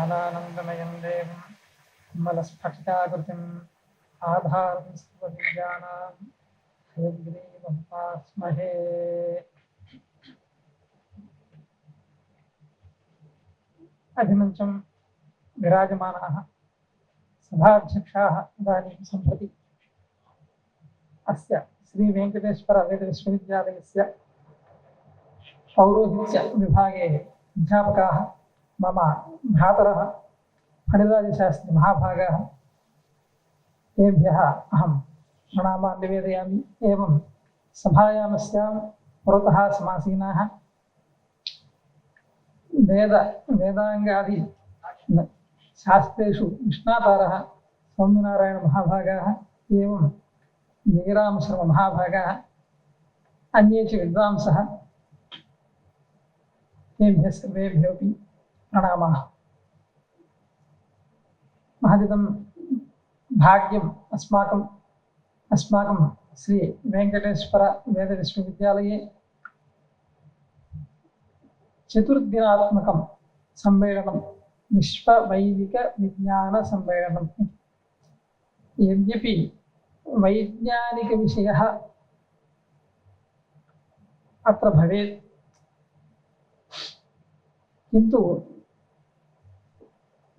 ज्ञानानन्दमयं देवं मलस्फटिकाकृतिम् आधारं सर्वविद्यानां हयग्रीवमुपास्महे। अभिमंचं विराजमानाः सभाध्यक्षाः इदानीं सम्प्रति अस्य श्री वेंकटेश्वर वेद विश्वविद्यालयस्य पौरोहित्य विभागे अध्यापकाः मम भ्रातरः फणिराजशास्त्री महाभागाः तेभ्यः अहं प्रणामान् निवेदयामि। एवं सभायामस्यां पुरतः समासीनाः वेदांगादि शास्त्रेषु निष्णातारः स्वामिनारायण महाभागाः एवं जयरामशर्मा महाभागाः अन्ये च विद्वांसः तेभ्यः सर्वेभ्योऽपि प्रणामाः। महदिदं भाग्यम् अस्माकं श्री वेंकटेश्वर वेद विश्वविद्यालये चतुर्दिनात्मकं सम्मेलनं विश्ववैदिक विज्ञान सम्मेलनं। यद्यपि वैज्ञानिक विषयः अत्र भवेत् किन्तु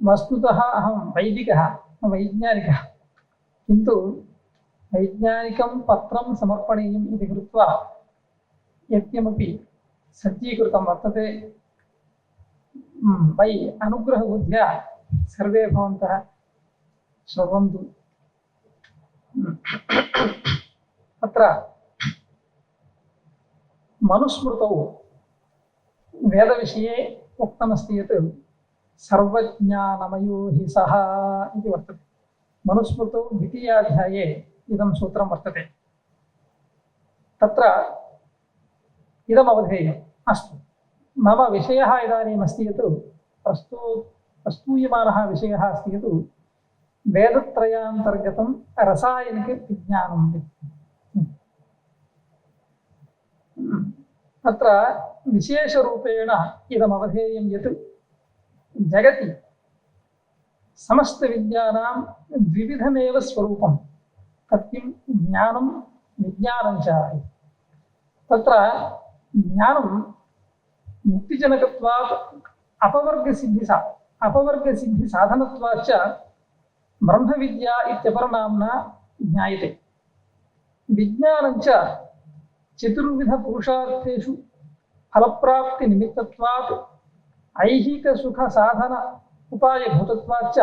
वस्तुतः अहं वैदिकः वैज्ञानिकः किन्तु वैज्ञानिकं पत्रं समर्पणीयम् इति कृत्वा यत्किमपि सज्जीकृतं वर्तते वै अनुग्रहबुद्ध्या सर्वे भवन्तः श्रवन्तु। अत्र मनुस्मृतौ वेदविषये उक्तमस्ति यत् सर्वज्ञानमयो हि सः इति वर्तते। मनुस्मृतौ द्वितीयाध्याये इदं सूत्रं वर्तते। तत्र इदमवधेयम्। अस्तु, मम विषयः इदानीम् अस्ति यत् प्रस्तूयमानः विषयः अस्ति यत् वेदत्रयान्तर्गतं रसायनिकविज्ञानम्। तत्र विशेषरूपेण इदमवधेयं यत् जगति समस्तविद्यानां द्विविधमेव स्वरूपं तत्किं ज्ञानं विज्ञानं च। तत्र ज्ञानं मुक्तिजनकत्वात् अपवर्गसिद्धिसाधनत्वाच्च ब्रह्मविद्या इत्यपरनाम्ना ज्ञायते। विज्ञानं च चतुर्विधपुरुषार्थेषु फलप्राप्तिनिमित्तत्वात् ऐहिकसुखसाधन उपायभूतत्वाच्च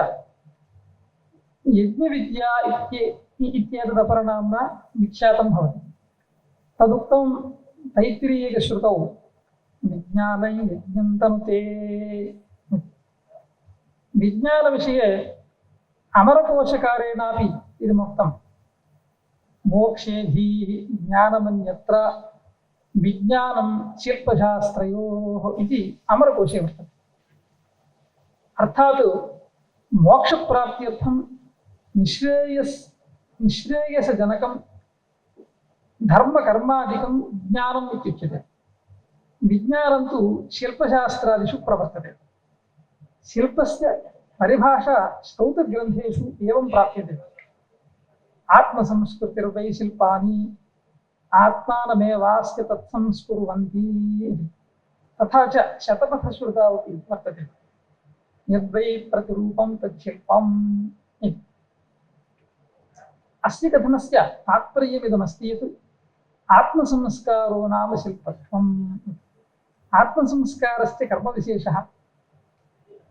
यज्ञविद्या इत्येतदपरनाम्ना विख्यातं भवति। तदुक्तं तैत्तिरीयकश्रुतौ विज्ञानं यज्ञं तनुते। विज्ञानविषये अमरकोशकारेणापि इदमुक्तं मोक्षे धीः ज्ञानमन्यत्र विज्ञानं शिल्पशास्त्रयोः इति अमरकोशे वर्तते। अर्थात् मोक्षप्राप्त्यर्थं निःश्रेयसजनकं धर्मकर्मादिकं ज्ञानम् इत्युच्यते। विज्ञानं तु शिल्पशास्त्रादिषु प्रवर्तते। शिल्पस्य परिभाषा स्तौतग्रन्थेषु एवं प्राप्यते। आत्मसंस्कृतिर्वै शिल्पानि आत्मानमेवास्य तत्संस्कुर्वन्ति। तथा च शतपथश्रुतावपि वर्तते यद्वै प्रतिरूपं तच्छिल्पम्। अस्य कथनस्य तात्पर्यमिदमस्ति यत् आत्मसंस्कारो नाम शिल्पत्वम्। आत्मसंस्कारस्य कर्मविशेषः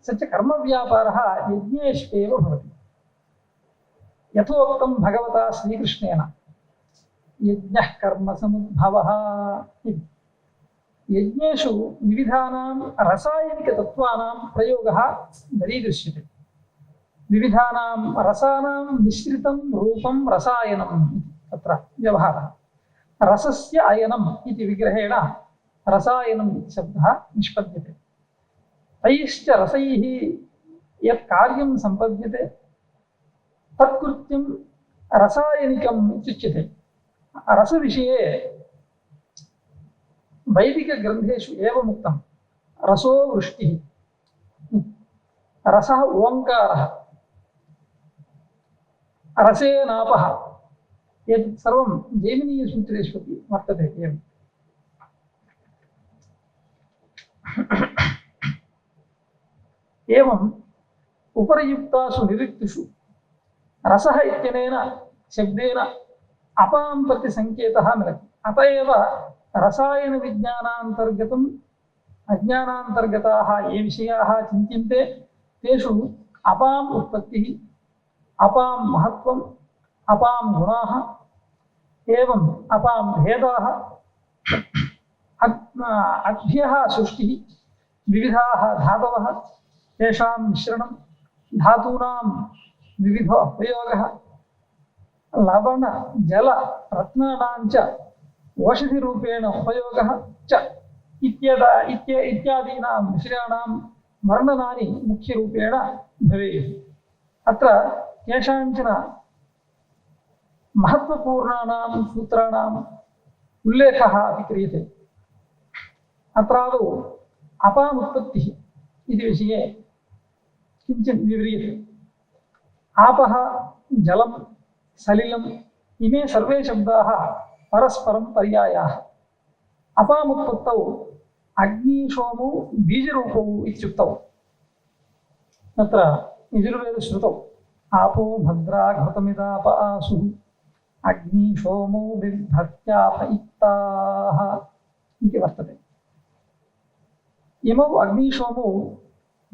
स च कर्मव्यापारः यज्ञेष्वेव भवति। यथोक्तं भगवता श्रीकृष्णेन यज्ञः कर्मसमुद्भवः इति। यज्ञेषु विविधानां रसायनिकतत्त्वानां प्रयोगः दरीदृश्यते। विविधानां रसानां मिश्रितं रूपं रसायनम् इति तत्र व्यवहारः। रसस्य अयनम् इति विग्रहेण रसायनम् इति शब्दः निष्पद्यते। तैश्च रसैः यत् कार्यं सम्पद्यते तत्कृत्यं रसायनिकम् इत्युच्यते। रसविषये वैदिकग्रन्थेषु एवमुक्तं रसो वृष्टिः। रसः ओङ्कारः रसेनापः एतत् सर्वं जैमिनीयसूत्रेष्वपि वर्तते एवम्। एवम् उपरियुक्तासु निरुक्तिषु रसः इत्यनेन शब्देन अपां प्रति संकेतः मिलति। अत एव रसायनविज्ञानान्तर्गतम् अज्ञानान्तर्गताः ये विषयाः चिन्त्यन्ते तेषु अपाम् उत्पत्तिः, अपां महत्त्वम्, अपां गुणाः, एवम् अपां भेदाः, अभ्यः सृष्टिः, विविधाः धातवः, तेषां मिश्रणं, धातूनां विविधो उपयोगः, लवण जल रत्नानां च औषधिरूपेण उपयोगः च इत्यादीनां विषयाणां वर्णनानि मुख्यरूपेण भवेयुः। अत्र केषाञ्चन महत्त्वपूर्णानां सूत्राणाम् उल्लेखः अपि क्रियते। अत्रादौ अपामुत्पत्तिः इति विषये किञ्चित् विव्रियते। आपः, जलं, सलिलम् इमे सर्वे शब्दाः परस्परं पर्यायाः। अपामुत्पत्तौ अग्निशोमौ बीजरूपौ इत्युक्तौ। तत्र यजुर्वेदश्रुतौ आपो भद्रा घृतमिदाप आसुः अग्निशोमौ बिभ्रत्याप इक्ताः इति वर्तते। इमौ अग्निशोमौ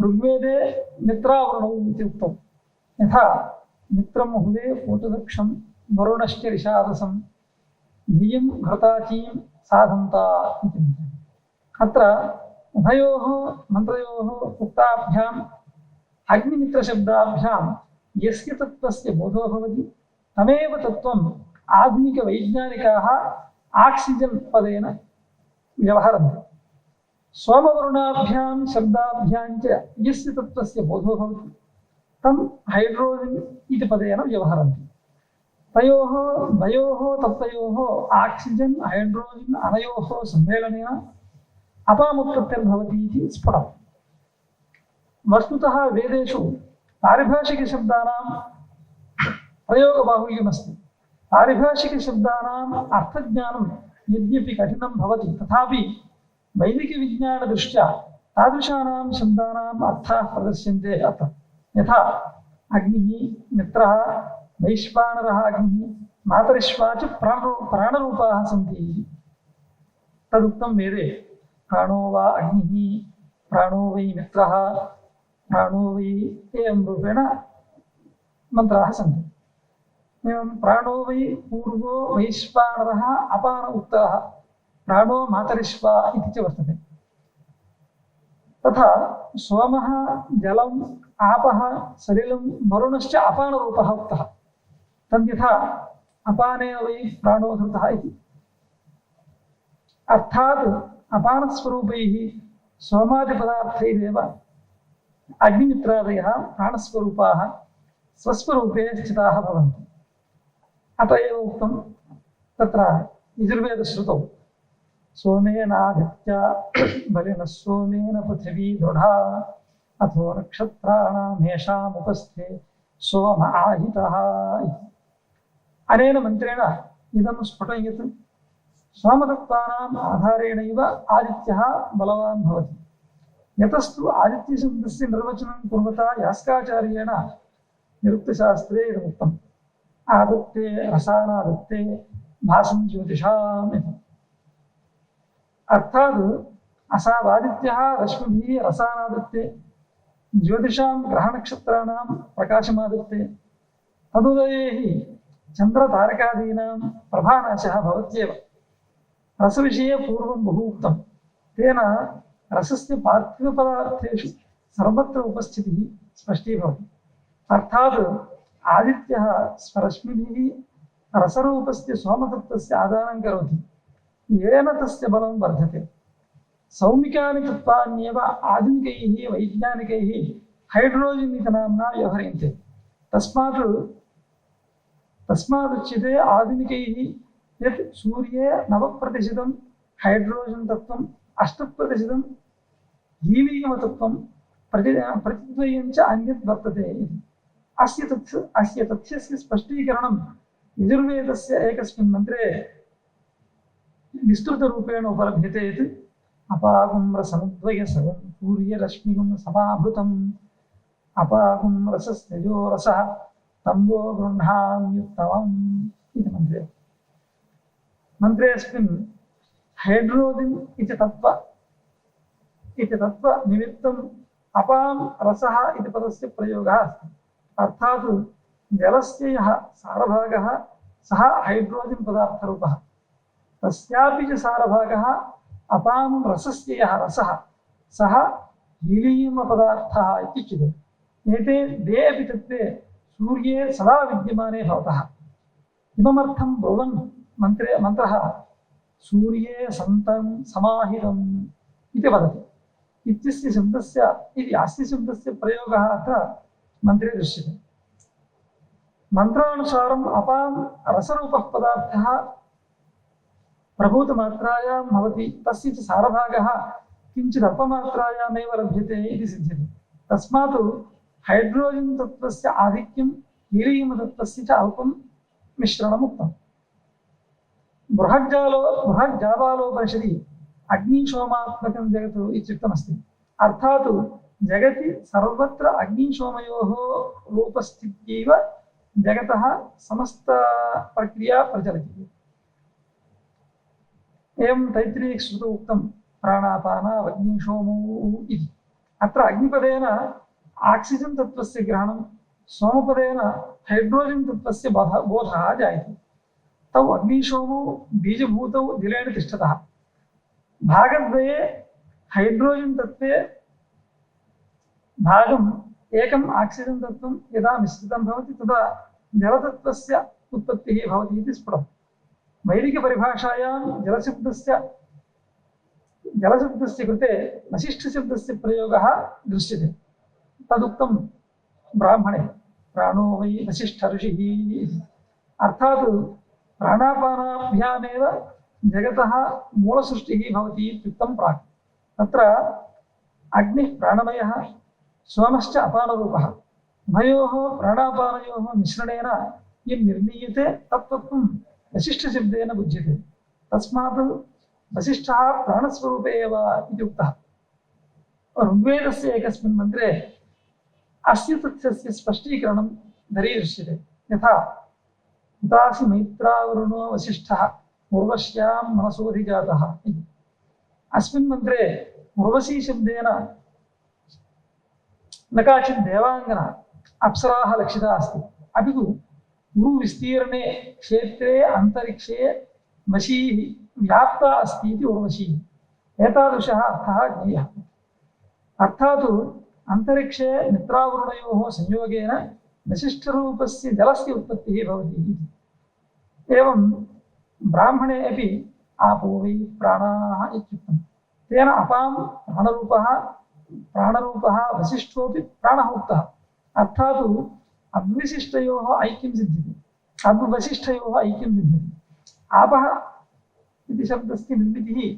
ऋग्वेदे मित्रावरुणौ इति उक्तौ। यथा मित्रं हुवे पूतदक्षं वरुणश्च ऋषादसं धियं घृताचीं साधन्ता इति। अत्र उभयोः मन्त्रयोः उक्ताभ्याम् अग्निमित्रशब्दाभ्यां यस्य तत्त्वस्य बोधो भवति तमेव तत्त्वम् आधुनिकवैज्ञानिकाः आक्सिजन् पदेन व्यवहरन्ति। सोमवरुणाभ्यां शब्दाभ्यां च यस्य तत्त्वस्य बोधो भवति तं हाइड्रोजन् इति पदेन व्यवहरन्ति। तयोः द्वयोः तत्त्वयोः आक्सिजन् हाइड्रोजन् अनयोः सम्मेलनेन अपामुत्पत्तिर्भवति इति स्फुटम्। वस्तुतः वेदेषु पारिभाषिकशब्दानां प्रयोगबाहुल्यमस्ति। पारिभाषिकशब्दानाम् अर्थज्ञानं यद्यपि कठिनं भवति तथापि वैदिकविज्ञानदृष्ट्या तादृशानां शब्दानाम् अर्थाः प्रदर्श्यन्ते अत्र। यथा अग्निः, मित्रः, वैश्वानरः अग्निः, मातरिश्वा च प्राणरूपाः सन्ति। तदुक्तं वेदे प्राणो वा अग्निः, प्राणो वै मित्रः, प्राणो वै एवं रूपेण मन्त्राः सन्ति। एवं प्राणो वै पूर्वो वैश्वानरः अपान उत्तरः, प्राणो मातरिश्वा इति च वर्तते। तथा सोमः, जलम्, आपः, सलिलं, वरुणश्च अपानरूपः उक्तः। तद्यथा अपानेन वै प्राणो धृतः इति। अर्थात् अपानस्वरूपैः सोमादिपदार्थैरेव अग्निमित्रादयः प्राणस्वरूपाः स्वस्वरूपे स्थिताः भवन्ति। अत एव उक्तं तत्र यजुर्वेदश्रुतौ सोमेनादित्या बलिनः सोमेन पृथिवी दृढा अथो नक्षत्राणामेषामुपस्थे सोम आहितः इति। अनेन मन्त्रेण इदं स्फुटं यत् सोमतत्त्वानाम् आधारेणैव आदित्यः बलवान् भवति। यतस्तु आदित्यशब्दस्य निर्वचनं कुर्वता यास्काचार्येण निरुक्तशास्त्रे इदमुक्तम् आदत्ते रसानादत्ते भासं ज्योतिषाम् इति। अर्थात् असावादित्यः रश्मिभिः रसानादत्ते ज्योतिषां ग्रहनक्षत्राणां प्रकाशमादत्ते तदुदये हि चन्द्रतारकादीनां प्रभानाशः भवत्येव। रसविषये पूर्वं बहु उक्तं। तेन रसस्य पार्थिवपदार्थेषु सर्वत्र उपस्थितिः स्पष्टीभवति। अर्थात् आदित्यः स्वरश्मिभिः रसरूपस्य सोमतत्त्वस्य आदानं करोति, येन तस्य बलं वर्धते। सौमिकानि तत्त्वान्येव आधुनिकैः वैज्ञानिकैः हाइड्रोजन् इति नाम्ना व्यवह्रियन्ते। तस्मादुच्यते आधुनिकैः यत् सूर्ये 9% हाइड्रोजन् तत्त्वं 8% हीलियम तत्त्वं प्रतिद्वयं च अन्यत् वर्तते इति। अस्य तथ्यस्य स्पष्टीकरणं यजुर्वेदस्य एकस्मिन् मन्त्रे विस्तृतरूपेण उपलभ्यते यत् अपागुं रसमुद्वयसवं सूर्यरश्मिगुं समाभृतम् अपागुं रसस्यजो रसः तम्बो गृह्णाम्युत्तमम् इति मन्त्रेऽस्मिन् हाइड्रोजन् इति तत्त्वनिमित्तम् अपां रसः इति पदस्य प्रयोगः अस्ति। अर्थात् जलस्य यः सारभागः सः हाइड्रोजन् पदार्थरूपः, तस्यापि च सारभागः अपां रसस्य यः रसः सः हीलियम् पदार्थः इत्युच्यते। एते द्वे अपि तत्त्वे सूर्ये सदा विद्यमाने भवतः। इममर्थं ब्रुवन् मन्त्रः सूर्ये सन्तं समाहितम् इति वदति इत्यस्य शब्दस्य अस्य शब्दस्य प्रयोगः अत्र मन्त्रे दृश्यते। मन्त्रानुसारम् अपां रसरूपः पदार्थः प्रभूतमात्रायां भवति, तस्य च सारभागः किञ्चित् अल्पमात्रायामेव लभ्यते इति सिद्ध्यति। तस्मात् हाइड्रोजन् तत्त्वस्य आधिक्यं हीलियम् तत्त्वस्य च अल्पं मिश्रणम् उक्तम्। बृहज्जाबालोपनिषदि अग्निशोमात्मकं जगत् इत्युक्तमस्ति। अर्थात् जगति सर्वत्र अग्निशोमयोः रूपस्थित्यैव जगतः समस्तप्रक्रिया प्रचलति। एवं तैत्तिरीयश्रुतौ उक्तं प्राणापानावग्निशोमौ इति। अत्र अग्निपदेन आक्सिजन् तत्त्वस्य ग्रहणं, सोमपदेन हाइड्रोजन् तत्त्वस्य बोधः जायते। तौ अग्निशोमौ बीजभूतौ दिलेन तिष्ठतः। भागद्वये हाइड्रोजन् तत्त्वे भागम् एकम् आक्सिजन् तत्त्वं यदा मिश्रितं भवति तदा जलतत्त्वस्य उत्पत्तिः भवति इति स्फुटम्। वैदिकपरिभाषायां जलशब्दस्य कृते वसिष्ठशब्दस्य प्रयोगः दृश्यते। तदुक्तं ब्राह्मणे प्राणो वै वसिष्ठ ऋषिः इति। अर्थात् प्राणापानाभ्यामेव जगतः मूलसृष्टिः भवति इत्युक्तं प्राक्। तत्र अग्निः प्राणमयः, सोमश्च अपानरूपः। उभयोः प्राणापानयोः मिश्रणेन यत् निर्मीयते तत्त्वं वसिष्ठशब्देन बुध्यते। तस्मात् वसिष्ठः प्राणस्वरूपे एव इति उक्तः। ऋग्वेदस्य एकस्मिन् मन्त्रे अस्य तथ्यस्य स्पष्टीकरणं दरीदृश्यते। यथा उतासि मैत्रावरुणो वसिष्ठः उर्वश्यां मनसोऽधिजातः इति। अस्मिन् मन्त्रे उर्वशी शब्देन न काचित् देवाङ्गना अप्सराः लक्षिता अस्ति, अपि तु गुरुविस्तीर्णे क्षेत्रे अन्तरिक्षे वशीः व्याप्ता अस्ति इति उर्वशी। एतादृशः अर्थः ज्ञेयः। अर्थात् अन्तरिक्षे मित्रावरुणयोः संयोगेन वसिष्ठरूपस्य जलस्य उत्पत्तिः भवति इति। एवं ब्राह्मणे अपि आपो वै प्राणाः इत्युक्तं। तेन अपां प्राणरूपः वसिष्ठोऽपि प्राणः उक्तः। अर्थात् अद्वसिष्ठयोः ऐक्यं सिद्ध्यति। आपः इति शब्दस्य निर्मितिः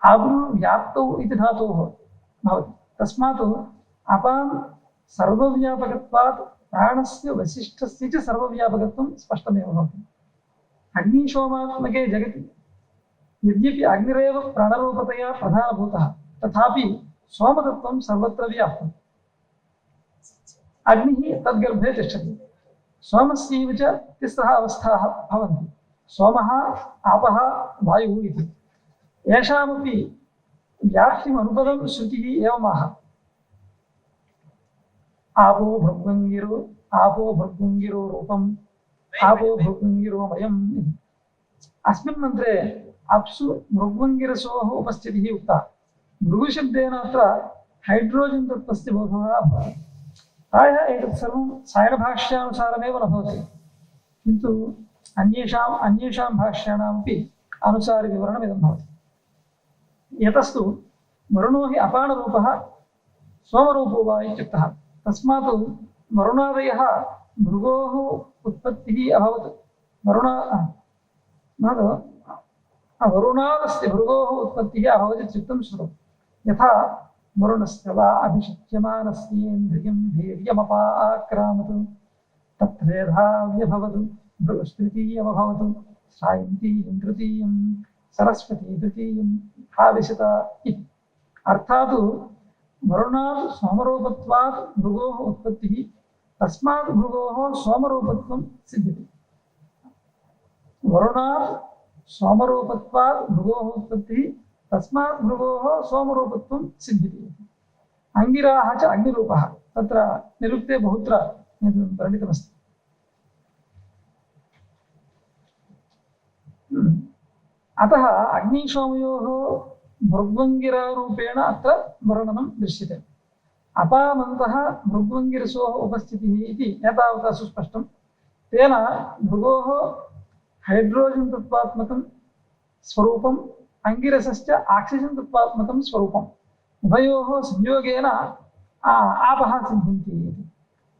आगुर्व्याप्तौ इति धातोः भवति। तस्मात् अपां सर्वव्यापकत्वात् प्राणस्य वसिष्ठस्य च सर्वव्यापकत्वं स्पष्टमेव भवति। अग्निशोमात्मके जगति यद्यपि अग्निरेव प्राणरूपतया प्रधानभूतः, तथापि सोमतत्त्वं सर्वत्र व्याप्तम्। अग्निः तद्गर्भे तिष्ठति। सोमस्यैव च तिस्रः अवस्थाः भवन्ति: सोमः, आपः, वायुः इति। येषामपि व्याप्तिम् अनुपदं श्रुतिः एवमाह: आपो भृग्वङ्गिरो रूपम्, आपो भृग्वङ्गिरो मयम् इति। अस्मिन् मन्त्रे अप्सु भृग्वङ्गिरसोः उपस्थितिः उक्ता। भृगुशब्देन अत्र हाइड्रोजन् तत्त्वस्य बोधः भवति। प्रायः एतत् सर्वं सायणभाष्यानुसारमेव न भवति, किन्तु अन्येषां भाष्याणामपि अनुसारविवरणमिदं भवति। यतस्तु वरुणो हि अपानरूपः सोमरूपो वा इत्युक्तः। तस्मात् वरुणादयः भृगोः उत्पत्तिः अभवत्। वरुणादस्य भृगोः उत्पत्तिः अभवत् इत्युक्तं श्रुतं। यथा वरुणस्य वा अभिषिच्यमानस्येन्द्रियं वीर्यमपाक्रामतु तत्रेधाव्यभवतु भृगस्तृतीयमभवतु सायन्तीयं तृतीयं सरस्वती तृतीयम् आविशत इति। अर्थात् वरुणात् सोमरूपत्वात् भृगोः उत्पत्तिः तस्मात् भृगोः सोमरूपत्वं सिद्ध्यति। वरुणात् सोमरूपत्वात् भृगोः उत्पत्तिः तस्मात् भृगोः सोमरूपत्वं सिद्ध्यति। अङ्गिराः च अग्निरूपः तत्र निरुक्ते बहुत्र वर्णितमस्ति। अतः अग्निशोमयोः भृग्वङ्गिरारूपेण अत्र वर्णनं दृश्यते। अपामन्तः भृग्वङ्गिरसोः उपस्थितिः इति एतावता सुस्पष्टं। तेन भृगोः हाइड्रोजन् तत्त्वात्मकं स्वरूपम् अंगिरसश्च ऑक्सीजन् तत्त्वात्मकं स्वरूपम् उभयोः संयोगेन आपः सिद्ध्यन्ति इति।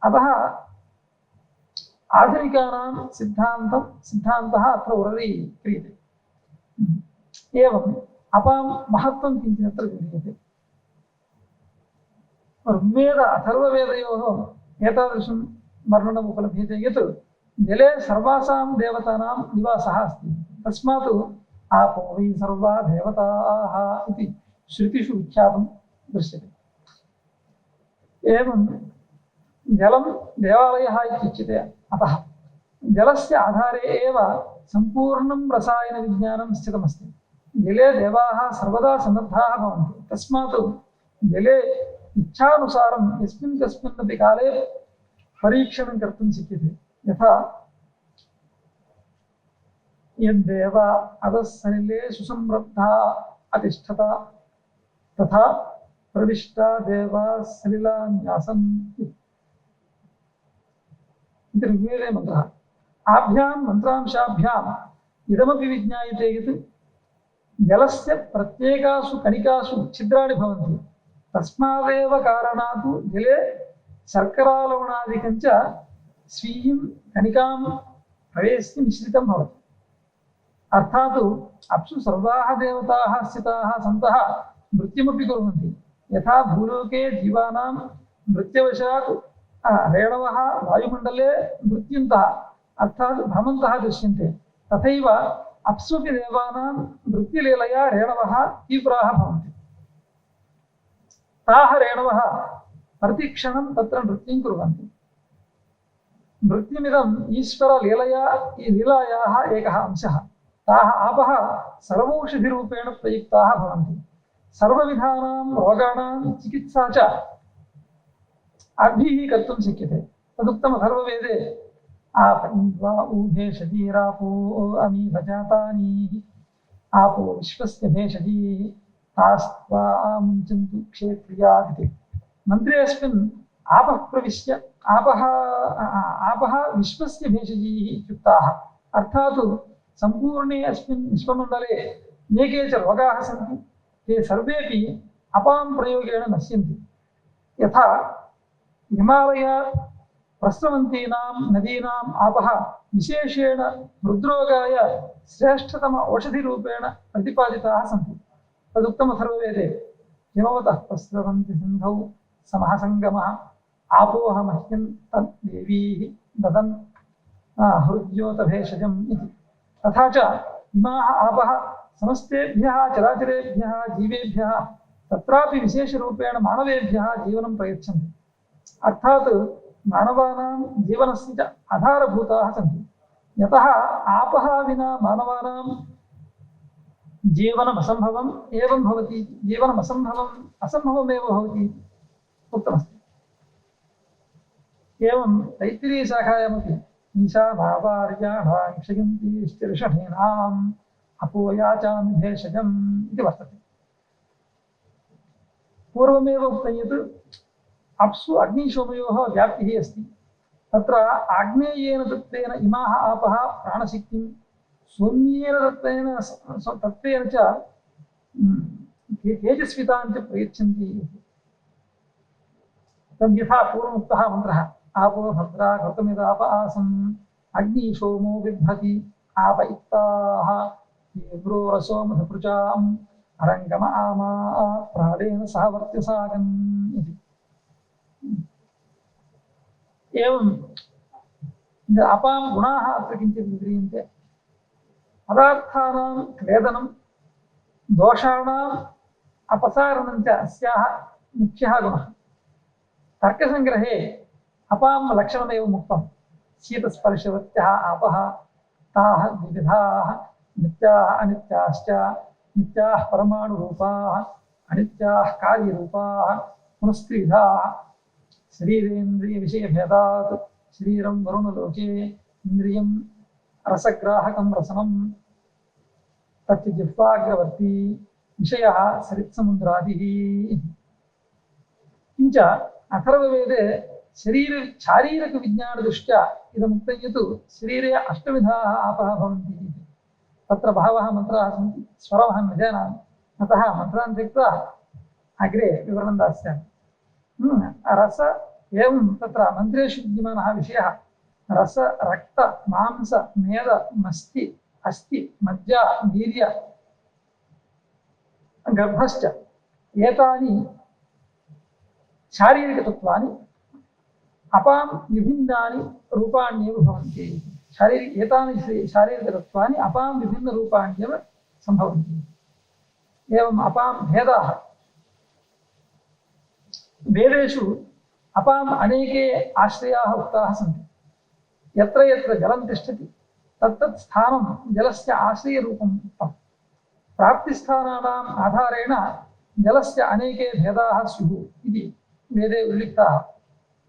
अतः आधुनिकानां सिद्धान्तः अत्र उररी क्रियते। एवम् अपां महत्त्वं किञ्चिदत्र विधीयते। ऋग्वेद अथर्ववेदयोः एतादृशं वर्णनम् उपलभ्यते यत् जले सर्वासां देवतानां निवासः अस्ति। तस्मात् आपो वै सर्वा देवताः इति श्रुतिषु विख्यातं दृश्यते। एवं जलं देवालयः इत्युच्यते। अतः जलस्य आधारे एव सम्पूर्णं रसायनविज्ञानं स्थितमस्ति। जले देवाः सर्वदा सन्नद्धाः भवन्ति। तस्मात् जले इच्छानुसारं यस्मिन् कस्मिन्नपि काले परीक्षणं कर्तुं शक्यते। यथा यद्देव अधः सलिले सुसंरब्धा अतिष्ठता तथा प्रविष्टा देवा सलिलान्यासन् इति ऋग्वेदे मन्त्रः। आभ्यां मन्त्रांशाभ्याम् इदमपि विज्ञायते यत् जलस्य प्रत्येकासु कणिकासु छिद्राणि भवन्ति। तस्मादेव कारणात् जले शर्करालवणादिकं च स्वीयं कणिकां प्रवेश्य मिश्रितं भवति। अर्थात् अप्सु सर्वाः देवताः स्थिताः सन्तः नृत्यमपि कुर्वन्ति। यथा भूलोके जीवानां नृत्यवशात् रेणवः वायुमण्डले नृत्यन्तः अर्थात् भ्रमन्तः दृश्यन्ते, तथैव अप्स्वपि देवानां नृत्यलीलया रेणवः तीव्राः भवन्ति। ताः रेणवः प्रतिक्षणं तत्र नृत्यं कुर्वन्ति। नृत्यमिदम् ईश्वरलीलायाः एकः अंशः। ताः आपः सर्वौषधिरूपेण प्रयुक्ताः भवन्ति। सर्वविधानां रोगाणां चिकित्सा च अभिः कर्तुं शक्यते। तदुक्तम् अथर्ववेदे आपन्वा ऊभेषजीरापो अमी भजातानीः आपो विश्वस्य भेषजीः तास्त्वा मुञ्चन्तु क्षेत्रियादिति। मन्त्रेऽस्मिन् आपः प्रविश्य आपः विश्वस्य भेषजीः इत्युक्ताः। अर्थात् सम्पूर्णे अस्मिन् विश्वमण्डले ये के च रोगाः सन्ति ते सर्वेपि अपां प्रयोगेण नश्यन्ति। यथा हिमालयात् प्रस्रवन्तीनां नदीनाम् आपः विशेषेण हृद्रोगाय श्रेष्ठतम औषधिरूपेण प्रतिपादिताः सन्ति। तदुक्तम् अथर्ववेदे हिमवतः प्रस्रवन्ति सिन्धौ समः सङ्गमः आपोह मह्यं तद्देवीः ददन् हृद्योतभेषजम् इति। तथा च इमाः आपः समस्तेभ्यः चराचरेभ्यः जीवेभ्यः तत्रापि विशेषरूपेण मानवेभ्यः जीवनं प्रयच्छन्ति। अर्थात् मानवानां जीवनस्य च आधारभूताः सन्ति। यतः आपः विना मानवानां जीवनमसम्भवम् एवं भवति, असम्भवमेव भवति उक्तमस्ति। एवं तैत्तिरीयशाखायामपि ईशानावार्याणां क्षयन्तीश्चिर्षणीनाम् अपोयाचामि भेषजम् इति वर्तते। पूर्वमेव उक्तं यत् अप्सु अग्निशोमयोः व्याप्तिः अस्ति। तत्र आग्नेयेन दत्तेन इमाः आपः प्राणशक्तिं सौम्येन तत्त्वेन च तेजस्वितां च प्रयच्छन्ति। तद्यथा पूर्वमुक्तः मन्त्रः आपो भद्रा कृतमिदाप आसन् अग्निशोमो बिभ्रति आप इत्ताः तीव्रो रसो मधुपृचाम् अरङ्गम आमा प्राणेन सह वर्त्यसागन् इति। एवं अपां गुणाः अत्र किञ्चित् विक्रियन्ते। पदार्थानां क्लेदनं दोषाणाम् अपसारणं च अस्याः मुख्यः गुणः। तर्कसङ्ग्रहे अपां लक्षणमेव मुक्तं। शीतस्पर्शवत्यः आपः ताः द्विविधाः नित्याः अनित्याश्च नित्याः परमाणुरूपाः अनित्याः कार्यरूपाः पुनस्त्रिविधाः शरीरेन्द्रियविषयभेदात् शरीरं वरुणलोके इन्द्रियं रसग्राहकं रसनं तच्च जिह्वाग्रवर्ती विषयः सरित्समुद्रादिः। किञ्च अथर्ववेदे शारीरकविज्ञानदृष्ट्या इदमुक्तं यत् शरीरे अष्टविधाः आपः भवन्ति इति। तत्र बहवः मन्त्राः सन्ति, स्वरमहं न जानामि, अतः मन्त्रान् त्यक्त्वा अग्रे विवरणं दास्यामि। रस एवं तत्र मन्त्रेषु विद्यमानः विषयः रस रक्त मांस मेद मस्ति अस्ति मज्जा वीर्य गर्भश्च एतानि शारीरिकतत्त्वानि अपां विभिन्नानि रूपाण्येव भवन्ति। एतानि शारीरिकतत्त्वानि अपां विभिन्नरूपाण्येव सम्भवन्ति। एवम् अपां भेदाः वेदेषु अपाम् अनेके आश्रयाः उक्ताः सन्ति। यत्र यत्र जलं तिष्ठति तत्तत् स्थानं जलस्य आश्रयरूपम् उक्तम्। प्राप्तिस्थानानाम् आधारेण जलस्य अनेके भेदाः स्युः इति वेदे उल्लिखिताः।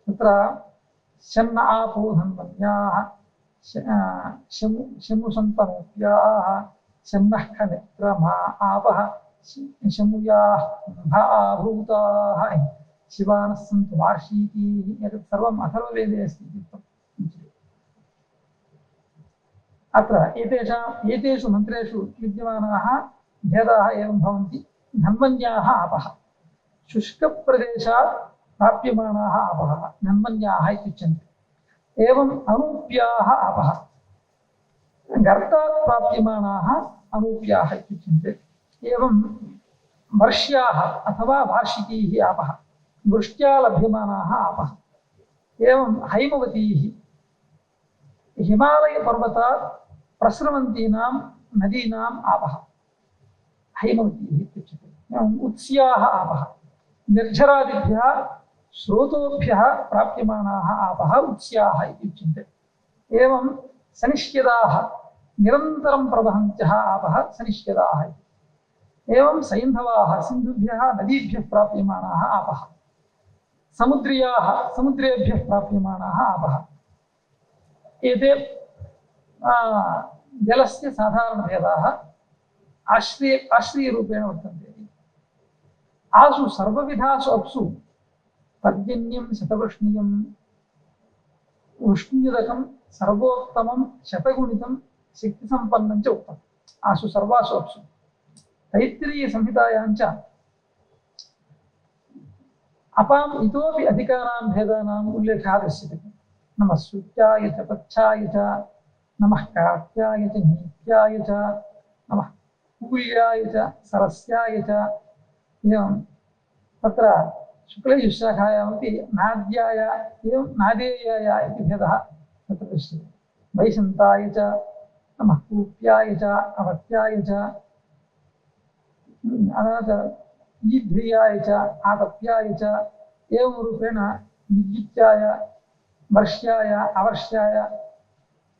तत्र शन्न आपो धन्वन्याः शमुसन्तनोप्याः शन्नः खनित्रमा आपः शमुयाः आभूताः शिवानः सन्तु वार्षिकीः। एतत् सर्वम् अथर्ववेदे अस्ति इति उक्तम्। अत्र एतेषु मन्त्रेषु विद्यमानाः भेदाः एवं भवन्ति। धन्वन्याः आपः शुष्कप्रदेशात् प्राप्यमाणाः आपः धन्वन्याः इत्युच्यन्ते। एवम् अनूप्याः आपः गर्तात् प्राप्यमाणाः अनूप्याः इत्युच्यन्ते। एवं वर्ष्याः अथवा वार्षिकीः आपः वृष्ट्या लभ्यमानाः आपः। एवं हैमवतीः हिमालयपर्वतात् प्रस्रवन्तीनां नदीनाम् आपः हैमवतीः इत्युच्यते। एवम् उत्स्याः आपः निर्झरादिभ्यः स्रोतोभ्यः प्राप्यमाणाः आपः उत्स्याः इत्युच्यन्ते। एवं सनिष्यदाः निरन्तरं प्रवहन्त्यः आपः सनिष्यदाः। एवं सैन्धवाः सिन्धुभ्यः नदीभ्यः प्राप्यमाणाः आपः। समुद्रियाः समुद्रेभ्यः प्राप्यमाणाः आपः। एते जलस्य साधारणभेदाः आश्रयरूपेण वर्तन्ते। आसु सर्वविधासु अप्सु पर्जन्यं शतवृष्ण्यं वृष्ण्युदकं सर्वोत्तमं शतगुणितं शक्तिसम्पन्नं च उक्तम्। आसु सर्वासु अप्सु तैत्तिरीयसंहितायां च अपाम् इतोपि अधिकानां भेदानाम् उल्लेखः दृश्यते। नमः सूच्याय च पच्छाय च नमः काट्याय च नीत्याय च नमः कूल्याय च सरस्याय च। एवं तत्र शुक्लयजुःशाखायामपि नाद्याय एवं नादेयाय इति भेदः तत्र दृश्यते। वैशन्ताय च नमः कूप्याय च अवत्याय च ईध्र्याय च आतप्याय च। एवं रूपेण विद्युत्याय वर्ष्याय अवर्ष्याय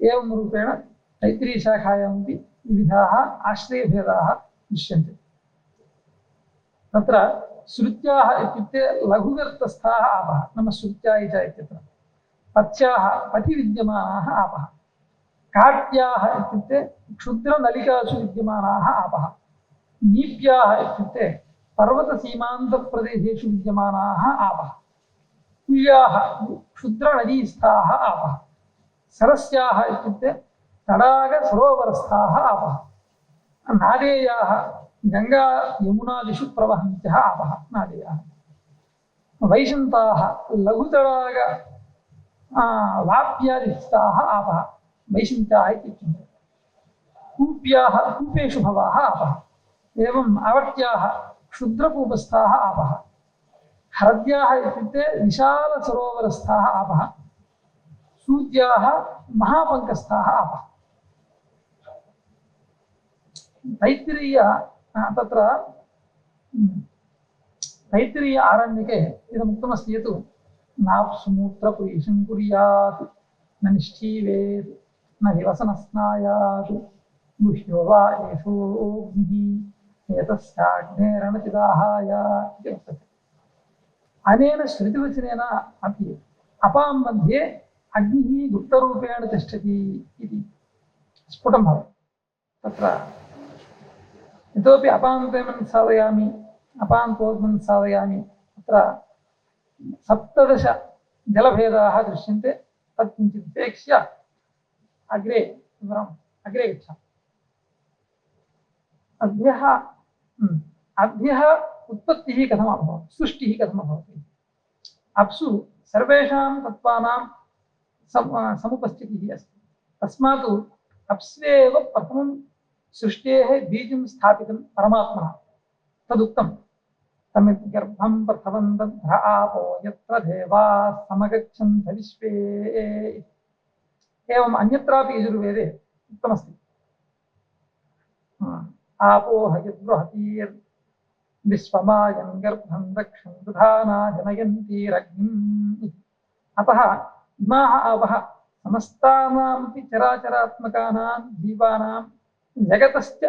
एवं रूपेण तैत्तिरीयशाखायामपि विविधाः आश्रयभेदाः दृश्यन्ते। तत्र श्रुत्याः इत्युक्ते लघुगर्तस्थाः आपः नमः श्रुत्याय च इत्यत्र। पथ्याः पथि विद्यमानाः आपः। काट्याः इत्युक्ते क्षुद्रनलिकासु विद्यमानाः आपः। नीप्याः इत्युक्ते पर्वतसीमान्तप्रदेशेषु विद्यमानाः आपः। कुल्याः क्षुद्रनदीस्थाः आपः। सरस्याः इत्युक्ते तडागसरोवरस्थाः आपः। नादेयाः गंगा यमुनादिषु प्रवहन्त्यः आपः नादेयाः। वैशन्ताः लघुतडाग वाप्यादिस्थाः आपः वैशन्त्याः इत्युच्यन्ते। कूप्याः कूपेषु भवाः आपः। एवम् अवर्त्याः क्षुद्रकूपस्थाः आपः हरद्याः इत्युक्ते विशालसरोवरस्थाः आपः सूद्याः महापङ्कस्थाः आपः तैत्तिरीय तत्र तैत्तिरीय आरण्यके इदमुक्तमस्ति यत् नाप्सुमूत्रपुरीशं कुर्यात् न निष्ठीवेत् न विवसनस्नायात् गुह्यो वा एषोऽग्निः एतस्याग्नेरणचिदाहाय इति वर्तते अनेन श्रुतिवचनेन अपि अपां मध्ये अग्निः गुप्तरूपेण तिष्ठति इति स्फुटं भवति तत्र इतोपि अपान्तमन् साधयामि अपान्तोद्मन् साधयामि तत्र 17 जलभेदाः दृश्यन्ते तत् किञ्चित् उपेक्ष्य अग्रे गच्छामः अद्यः उत्पत्तिः कथम् अभवत् सृष्टिः कथम् अभवत् अप्सु सर्वेषां तत्त्वानां समुपस्थितिः अस्ति तस्मात् अप्स्वेव प्रथमं सृष्टेः बीजं स्थापितं परमात्मना तदुक्तं तमिद्गर्भं प्रथवन्तद्ध आपो यत्र देवाः समगच्छन्त विश्वे एवम् अन्यत्रापि यजुर्वेदे उक्तमस्ति आपो हयद्बृहतीर्विश्वमायं गर्भं रक्षन् दधाना जनयन्तीरग्निम् अतः इमाः आवः समस्तानामपि चराचरात्मकानां जीवानां जगतश्च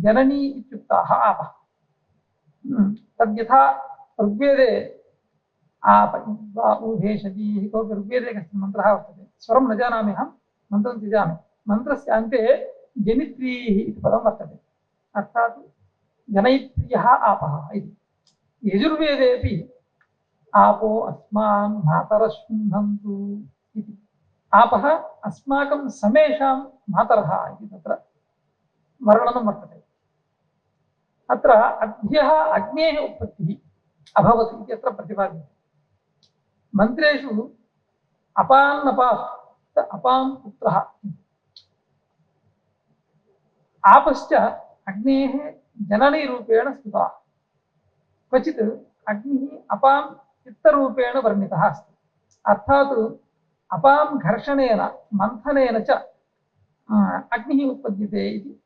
जननी इत्युक्ताः आपः तद्यथा ऋग्वेदे आप उभेषजीः कोऽपि ऋग्वेदे कश्चन मन्त्रः वर्तते स्वरं न जानामि अहं मन्त्रं त्यजामि मन्त्रस्य अन्ते जनित्रीः इति पदं वर्तते अर्थात् जनयित्र्यः आपः इति यजुर्वेदेपि आपो अस्मान् मातरश्नुन्धन्तु इति आपः अस्माकं समेषां मातरः इति तत्र वर्णनं वर्तते अत्र अद्यः अग्नेः उत्पत्तिः अभवत् इति अत्र प्रतिपाद्यते मन्त्रेषु अपान्नपात् अपां पुत्रः आपश्च अग्नेः जननीरूपेण स्तुताः क्वचित् अग्निः अपां चित्तरूपेण वर्णितः अस्ति अर्थात् अपां घर्षणेन मन्थनेन च अग्निः उत्पद्यते इति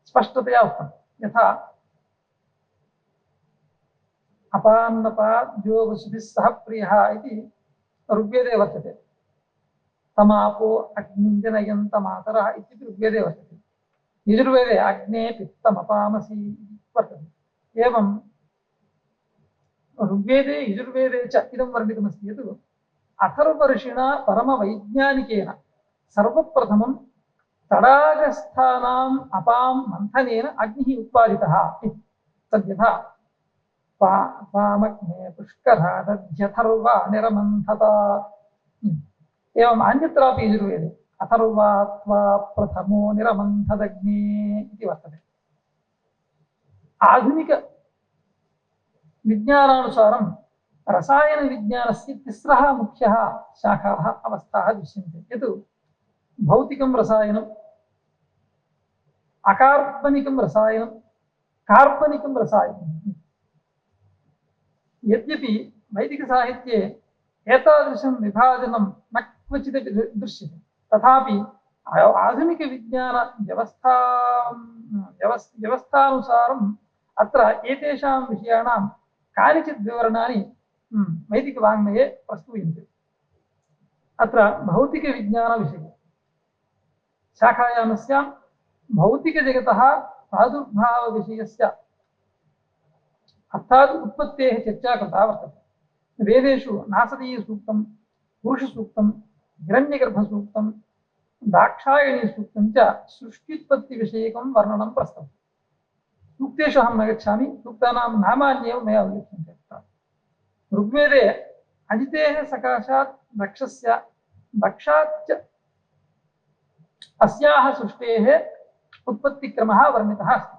स्पष्टतया उक्तं यथा अपान्नपाद्यो वसुभिः सह प्रियः इति ऋग्वेदे वर्तते तमापो अग्निं जनयन्तमातरः इति ऋग्वेदे वर्तते यजुर्वेदे अग्ने पित्तमपामसि वर्तते एवं ऋग्वेदे यजुर्वेदे च इदं वर्णितमस्ति यत् अथर्वऋषिणा परमवैज्ञानिकेन सर्वप्रथमं तडागस्थानाम् अपां मन्थनेन अग्निः उत्पादितः तद्यथा पामग्ने पुष्करादध्यथर्वा निरमन्थत एवम् अन्यत्रापि यजुर्वेदे अथर्वा त्वा प्रथमो निरमन्थदग्ने इति वर्तते आधुनिक विज्ञानानुसारं रसायनविज्ञानस्य तिस्रः मुख्यः शाखाः अवस्थाः दृश्यन्ते यत् भौतिकं रसायनम् अकार्बनिकं रसायनं कार्बनिकं रसायनं यद्यपि वैदिकसाहित्ये एतादृशं विभाजनं न क्वचित् दृश्यते तथापि आधुनिकविज्ञानव्यवस्थानुसारम् अत्र एतेषां विषयाणां कानिचित् विवरणानि वैदिकवाङ्मये प्रस्तूयन्ते अत्र भौतिकविज्ञानविषये शाखायामस्यां भौतिकजगतः प्रादुर्भावविषयस्य अर्थात् उत्पत्तेः चर्चा कृता वर्तते वेदेषु नासदीयसूक्तं पुरुषसूक्तं हिरण्यगर्भसूक्तं दाक्षायणीसूक्तं च सृष्टित्पत्तिविषयकं वर्णनं प्रस्तवति सूक्तेषु अहं न गच्छामि सूक्तानां नामान्येव मया उल्लिख्यन्ते ऋग्वेदे अजितेः सकाशात् दक्षाच्च अस्याः सृष्टेः उत्पत्तिक्रमः वर्णितः अस्ति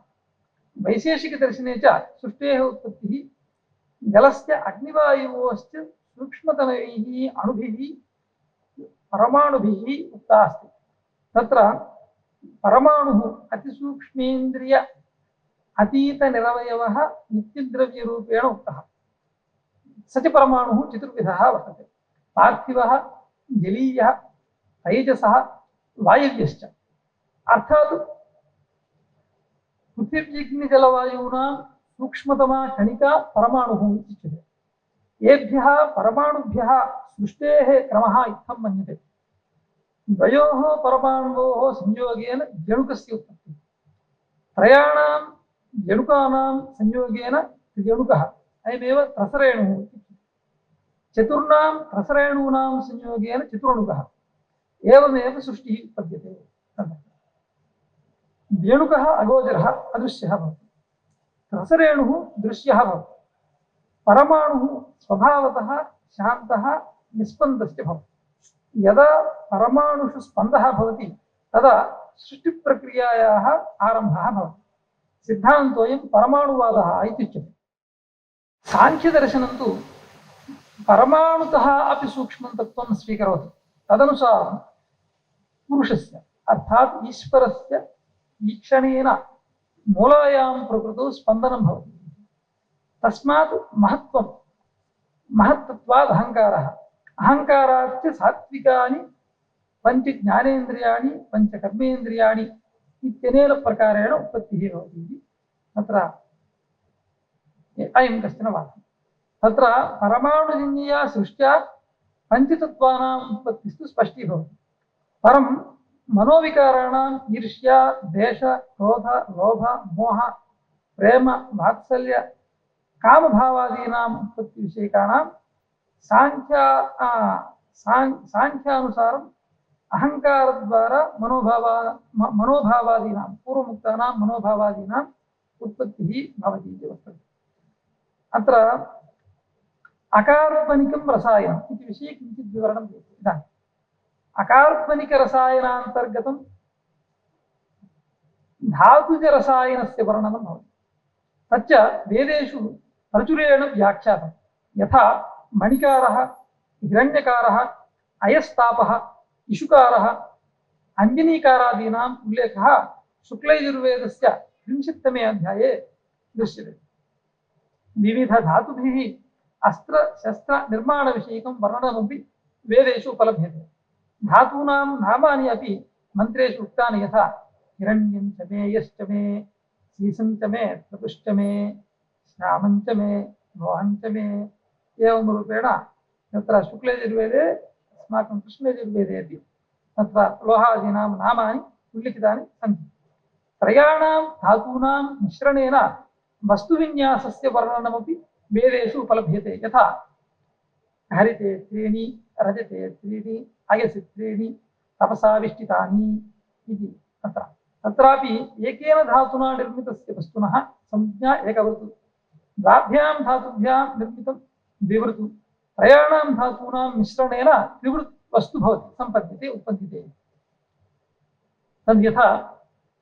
वैशेषिकदर्शने च सृष्टेः उत्पत्तिः जलस्य अग्निवायुवोश्च सूक्ष्मतमैः अणुभिः परमाणुभिः उक्ता अस्ति तत्र परमाणुः अतिसूक्ष्मेन्द्रिय अतीतनिरवयवः नित्यद्रव्यरूपेण उक्तः। स च परमाणुः चतुर्विधः वर्तते। पार्थिवः, जलीयः, तैजसः, वायव्यश्च। अर्थात् पृथिव्यग्निजलवायूनां सूक्ष्मतमा कणिका परमाणुः इत्युच्यते। येभ्यः परमाणुभ्यः सृष्टेः क्रमः इत्थं मन्यते। द्वयोः परमाणवोः संयोगेन जणुकस्य उत्पत्तिः। त्रयाणां जणुकानां संयोगेन त्रिजणुकः, अयमेव त्रसरेणुः इत्युच्यते। चतुर्णां त्रसरेणूनां संयोगेन चतुरणुकः, एवमेव सृष्टिः उत्पद्यते। द्व्यणुकः अगोचरः अदृश्यः भवति, त्रसरेणुः दृश्यः भवति, परमाणुः स्वभावतः शान्तः निस्पन्दश्च भवति। यदा परमाणुषु स्पन्दः भवति तदा सृष्टिप्रक्रियायाः आरम्भः भवति। सिद्धान्तोऽयं परमाणुवादः इत्युच्यते। साङ्ख्यदर्शनं तु परमाणुतः अपि सूक्ष्मं तत्त्वं स्वीकरोति। तदनुसारं पुरुषस्य अर्थात् ईश्वरस्य ईक्षणेन मूलायां प्रकृतौ स्पन्दनं भवति। तस्मात् महत्त्वं महत्तत्वात् अहङ्कारः, अहङ्काराच्च सात्विकानि पञ्च ज्ञानेन्द्रियाणि पञ्च कर्मेन्द्रियाणि इत्यनेन प्रकारेण उत्पत्तिः भवति इति तत्र अयं कश्चन वादः। तत्र परमाणुजन्यया सृष्ट्या पञ्चतत्त्वानाम् उत्पत्तिस्तु स्पष्टीभवति। परं मनोविकाराणाम् ईर्ष्या, द्वेष, क्रोध, लोभ, मोह, प्रेम, वात्सल्य, कामभावादीनाम् उत्पत्तिविषयकाणां साङ्ख्यानुसारम् अहङ्कारद्वारा मनोभावादीनां पूर्वमुक्तानां मनोभावादीनाम् उत्पत्तिः भवति इति वर्तते। अत्र अकार्बनिकं रसायनम् इति विषये किञ्चित् विवरणं दीयते। इदानीम् अकार्बनिकरसायनान्तर्गतं धातुजरसायनस्य वर्णनं भवति। तच्च वेदेषु प्रचुरेण व्याख्यातं। यथा मणिकारः, हिरण्यकारः, अयस्तापः, इषुकारः, अञ्जनीकारादीनाम् उल्लेखः शुक्लयजुर्वेदस्य 30तमे अध्याये दृश्यते। विविधधातुभिः अस्त्रशस्त्रनिर्माणविषयकं वर्णनमपि वेदेषु उपलभ्यते। धातूनां नामानि अपि मन्त्रेषु उक्तानि, यथा हिरण्यं च मे, यश्च मे, सीसं च मे, त्रतुश्च मे, श्यामं च मे, लोहं च मे, एवं रूपेण तत्र शुक्लयजुर्वेदे अस्माकं कृष्णयजुर्वेदे अपि तत्र लोहादीनां नामानि उल्लिखितानि सन्ति। त्रयाणां धातूनां मिश्रणेन वस्तुविन्यासस्य वर्णनमपि वेदेषु उपलभ्यते। यथा हरिते त्रीणि, रजते त्रीणि, अयसि त्रीणि, तपसाविष्टितानि इति। तत्रापि एकेन धातुना निर्मितस्य वस्तुनः संज्ञा एकवृतु, द्वाभ्यां धातुभ्यां निर्मितं द्विवृतु, त्रयाणां धातूनां मिश्रणेन त्रिवृत् वस्तु भवति, सम्पद्यते, उत्पद्यते। तद्यथा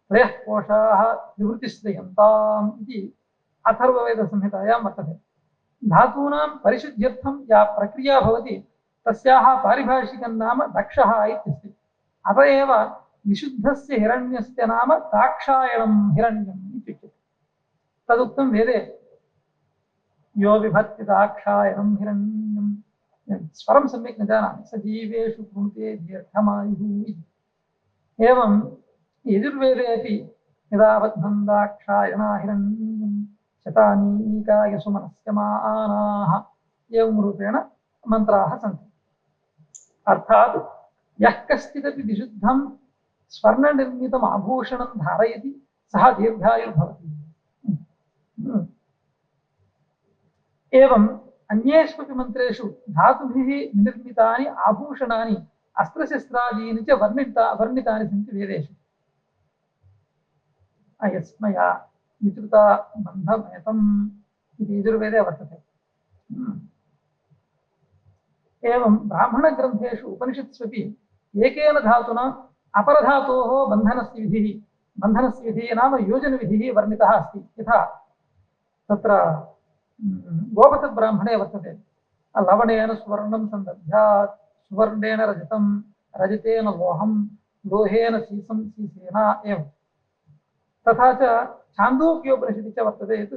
त्रयः कोशाः त्रिवृतिश्रयन्ताम् इति अथर्ववेदसंहितायां वर्तते। धातूनां परिशुद्ध्यर्थं या प्रक्रिया भवति तस्याः पारिभाषिकं नाम दक्षः इत्यस्ति। अत एव विशुद्धस्य हिरण्यस्य नाम दाक्षायणं हिरण्यम् इत्युच्यते। तदुक्तं वेदे, यो विभक्ति दाक्षायणं हिरण्यं, स्वरं सम्यक् न जानामि, स जीवेषु कृणुते दीर्घमायुः इति। एवं यजुर्वेदे अपि यदा बद्धं दाक्षायणा हिरण्यं शतानीकाय सुमनस्यमानाः, एवं रूपेण मन्त्राः सन्ति। अर्थात् यः कश्चिदपि विशुद्धं स्वर्णनिर्मितम् आभूषणं धारयति सः दीर्घायुर्भवति। एवम् अन्येष्वपि मन्त्रेषु धातुभिः निर्मितानि आभूषणानि अस्त्रशस्त्रादीनि च वर्णितानि सन्ति वेदेषु। यस्मया विकृता बन्धमयतम् इति यजुर्वेदे वर्तते। एवं ब्राह्मणग्रन्थेषु उपनिषत्स्वपि एकेन धातुना अपरधातोः बन्धनस्य विधिः नाम योजनविधिः वर्णितः अस्ति। यथा तत्र गोपथब्राह्मणे वर्तते, लवणेन सुवर्णं सन्दध्यात्, सुवर्णेन रजतं, रजतेन लोहं, लोहेन सीसं सीसेन एवं तथा च छान्दोग्योपनिषदि च वर्तते यत्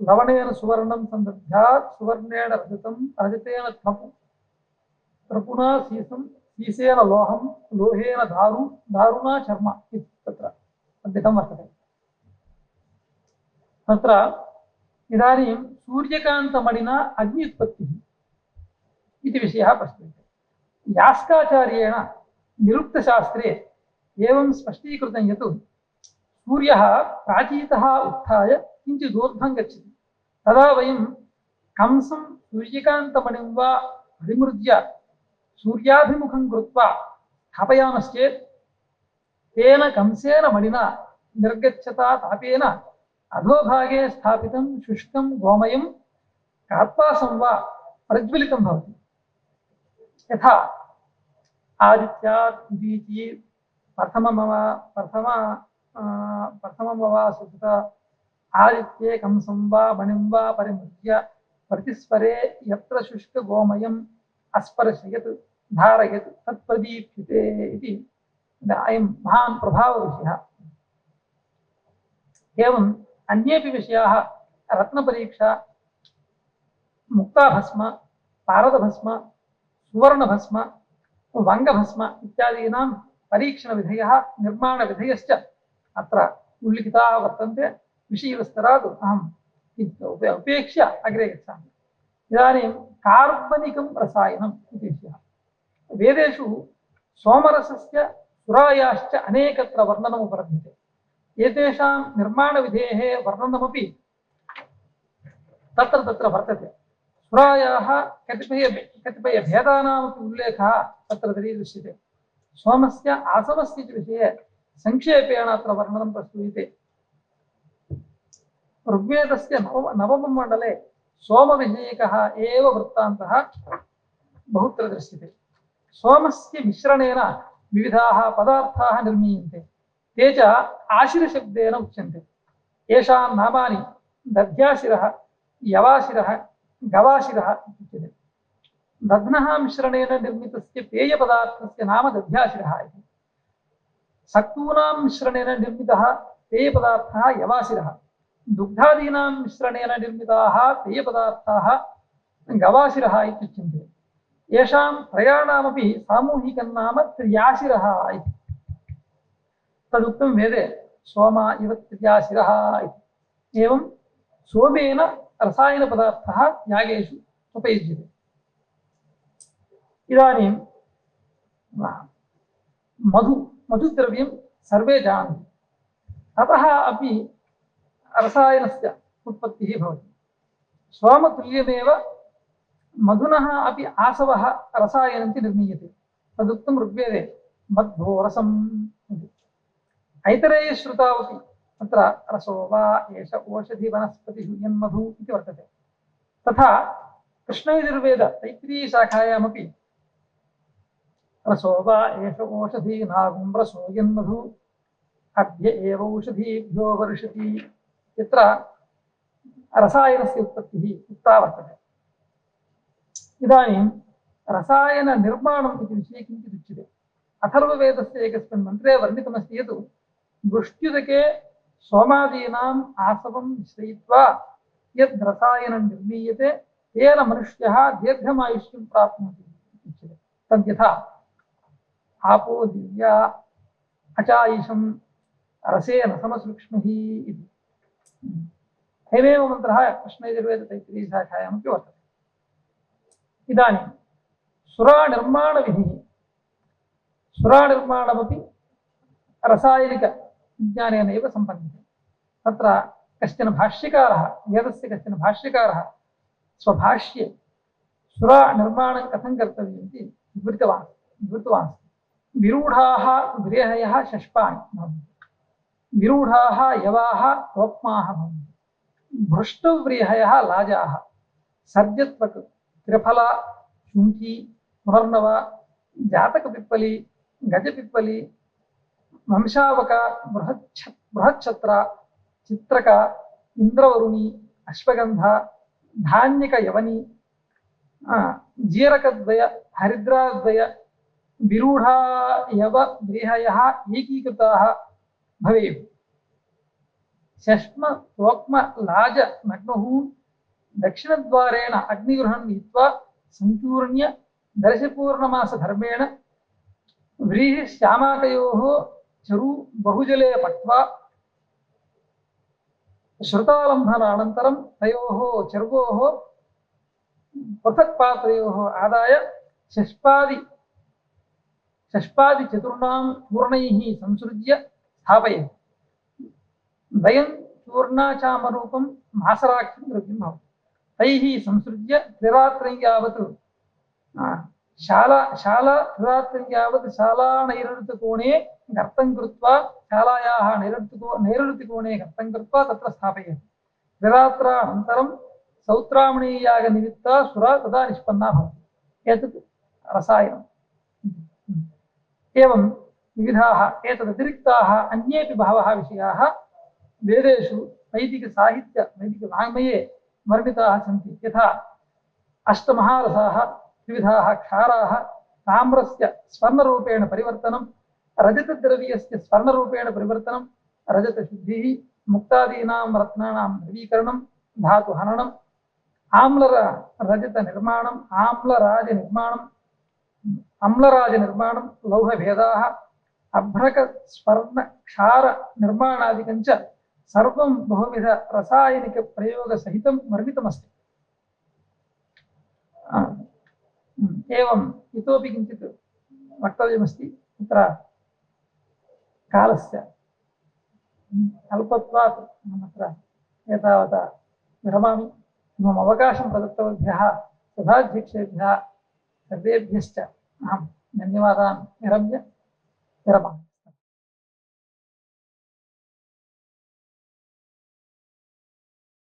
लवणेन सुवर्णं सन्दध्यात् सुवर्णेन रजतं रजतेन त्रपुना सीसं सीसेन लोहं लोहेन दारु दारुणा चर्म इति तत्र अद्भुतं वर्तते। तत्र इदानीं सूर्यकान्तमणिना अग्नि उत्पत्तिः इति विषयः प्रश्यते। यास्काचार्येण निरुक्तशास्त्रे एवं स्पष्टीकृतं यत् सूर्यः प्राचीतः उत्थाय किञ्चित् ऊर्ध्वं गच्छति तदा वयं कंसं सूर्यकान्तमणिं वा परिमृज्य सूर्याभिमुखं कृत्वा स्थापयामश्चेत् तेन कंसेन मणिना निर्गच्छता तापेन अधोभागे स्थापितं शुष्कं गोमयं कार्पासं वा प्रज्वलितं भवति। यथा आदित्यात् उदीची प्रथममवासुत आदित्ये कंसं वा मणिं वा परिमृज्य प्रतिस्परे यत्र शुष्कगोमयम् अस्पर्शयत् धारयत् तत्प्रदीप्यते इति अयं महान् प्रभावविषयः। एवं अन्येपि विषयाः रत्नपरीक्षा मुक्ताभस्म पारदभस्म सुवर्णभस्म वंगभस्म इत्यादीनां परीक्षणविधयः निर्माणविधयश्च अत्र उल्लिखिताः वर्तन्ते। विषयविस्तरात् अहं उपेक्ष्य अग्रे गच्छामि। इदानीं कार्बनिकं रसायनम् इति विषयः। वेदेषु सोमरसस्य सुरायाश्च अनेकत्र वर्णनम् उपलभ्यते। एतेषां निर्माणविधेः वर्णनमपि तत्र तत्र वर्तते। सुरायाः कतिपयभेदानामपि उल्लेखः तत्र दरीदृश्यते। सोमस्य आसवस्य च विषये संक्षेपेण अत्र वर्णनं प्रस्तूयते। ऋग्वेदस्य नवमं मण्डले सोमविषयकः एव वृत्तान्तः बहुत्र दृश्यते। सोमस्य मिश्रणेन विविधाः पदार्थाः निर्मीयन्ते। ते च आशिरशब्देन उच्यन्ते। येषां नामानि दध्याशिरः यवाशिरः गवाशिरः इत्युच्यते। दध्नः मिश्रणेन निर्मितस्य पेयपदार्थस्य नाम दध्याशिरः इति। सक्तूनां मिश्रणेन निर्मितः पेयपदार्थः यवाशिरः। दुग्धादीनां मिश्रणेन निर्मिताः पेयपदार्थाः गवाशिरः इत्युच्यन्ते। येषां त्रयाणामपि सामूहिकं नाम त्र्याशिरः इति। तदुक्तं वेदे सोम इव त्र्याशिरः इति। एवं सोमेन रसायनपदार्थः यागेषु उपयुज्यते। इदानीं मधुद्रव्यं सर्वे जानन्ति। अतः अपि रसायनस्य उत्पत्तिः भवति। सोमतुल्यमेव मधुनः अपि आसवः रसायनं च निर्मीयते। तदुक्तं ऋग्वेदे मध्वोरसम् इति। ऐतरेयश्रुतावपि तत्र रसो वा एष ओषधिवनस्पतिषु यन्मधु इति वर्तते। तथा कृष्णयजुर्वेद तैत्तिरीयशाखायामपि रसो वा एष ओषधीनागुं रसो यन्मधु अद्य एव औषधीभ्यो वर्षति यत्र रसायनस्य उत्पत्तिः उक्ता वर्तते। इदानीं रसायननिर्माणम् इति विषये किञ्चित् उच्यते। अथर्ववेदस्य एकस्मिन् मन्त्रे वर्णितमस्ति यत् वृष्ट्युदके सोमादीनाम् आसवं मिश्रयित्वा यद् रसायनं निर्मीयते तेन मनुष्यः दीर्घमायुष्यं प्राप्नोति इत्युच्यते। तद्यथा आपो दिव्या अचायिषं रसेन समसूक्ष्मः इति। अयमेव मन्त्रः कृष्णयजुर्वेदतैत्तिरीयशाखायामपि वर्तते। इदानीं सुरानिर्माणविधिः। सुरानिर्माणमपि रसायनिकविज्ञानेनैव सम्पद्यते। तत्र कश्चन भाष्यकारः वेदस्य कश्चन भाष्यकारः स्वभाष्ये सुरानिर्माणं कथं कर्तव्यम् इति विवृतवान्। विरूढाः व्रेहयः षष्पाणि भवन्ति। विरूढाः यवाः प्रोक्माः भवन्ति। भृष्टव्रेहयः लाजाः सर्जत्वक् त्रिफला शुंठी पुनर्नव जातकपिप्पली गजपिप्पली वंशावक बृहच्छत्र चित्रक इंद्रवरुणी अश्वगंध धान्यक यवनी जीरकद्वय हरिद्राद्वय विरूढा एव व्रीहयः एकीकृताः भवेयुः। शश्म त्वक्म लाज नग्नुः दक्षिणद्वारेण अग्निगृहं नीत्वा संचूर्ण्य दर्शपूर्णमासधर्मेण व्रीहिश्यामाकयोः चरु बहुजले पक्त्वा श्रुतालम्भनानन्तरं तयोः चर्वोः पृथक् पात्रयोः आदाय षष्पादिचतुर्णां चूर्णैः संसृज्य स्थापयेत्। द्वयं चूर्णाचामरूपं मासराख्यं द्रव्यं भवति। तैः संसृज्य त्रिरात्रं यावत् शाला त्रिरात्रं यावत् शालानैरृतकोणे गर्तं कृत्वा शालायाः नैरृतिकोणे गर्तं कृत्वा तत्र स्थापयेत्। त्रिरात्रानन्तरं सौत्रामणीयागनिमित्ता सुरा तदा निष्पन्ना भवति। एतत् रसायनम्। एवं विविधाः एतदतिरिक्ताः अन्येपि बहवः विषयाः वेदेषु वैदिकवाङ्मये वर्णिताः सन्ति। यथा अष्टमहारसाः, त्रिविधाः क्षाराः, ताम्रस्य स्वर्णरूपेण परिवर्तनं, रजतद्रव्यस्य स्वर्णरूपेण परिवर्तनं, रजतशुद्धिः, मुक्तादीनां रत्नानां द्रवीकरणं, धातुहननम्, आम्लरजतनिर्माणम्, अम्लराजनिर्माणं, लौहभेदाः, अभ्रकस्वर्णक्षारनिर्माणादिकं च सर्वं बहुविध रासायनिकप्रयोगसहितं वर्णितमस्ति। एवम् इतोपि किञ्चित् वक्तव्यमस्ति। तत्र कालस्य अल्पत्वात् अहमत्र एतावता विरमामि। मम अवकाशं प्रदत्तवद्भ्यः सभाध्यक्षेभ्यः सर्वेभ्यश्च अहं धन्यवादान् विरमामि।